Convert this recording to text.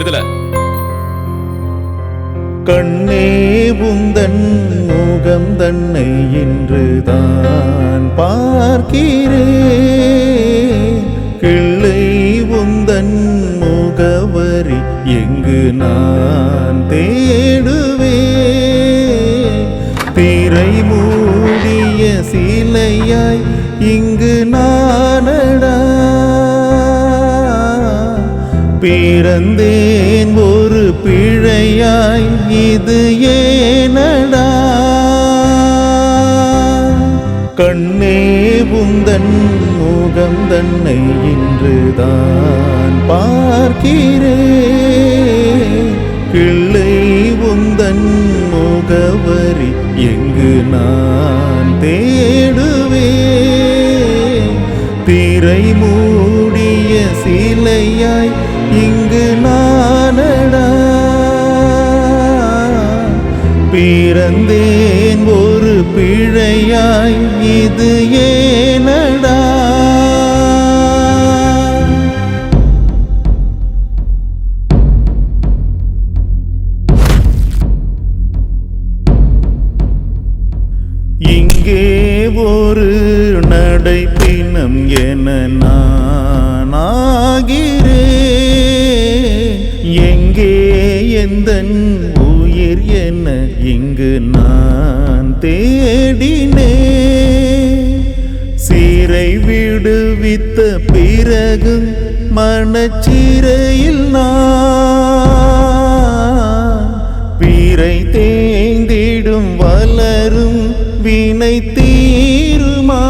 விடுதலை. கண்ணே உந்தன் முகம் தன்னை இன்றுதான் பார்க்கிறேன். கிள்ளை உந்தன் முகவரி எங்கு நான் தேடுவேன். திரை மூடிய சிலையாய் இங்கு நானடா பிறந்தேன் ஒரு பிழையாய் இது ஏனடா. கண்ணே உந்தன் முகம் தன்னை இன்றுதான் பார்க்கிறேன். கிள்ளை உந்தன் முகவரி எங்கு நான் தேடுவேன். திரை மூடிய சிலையாய் இங்கு நானடா பிறந்தேன் ஒரு பிழையாய் இது ஏனடா. இங்கே ஒரு நடைப்பினம் என நான் ஆகிறேன். எங்கே எந்தன் உயிர் என இங்கு நான் தேடினேன். சீரை விடுவித்த பிறகு மனச்சிறையில் நான் பீரை தேய்ந்திடும் வளரும் வினை தீருமா.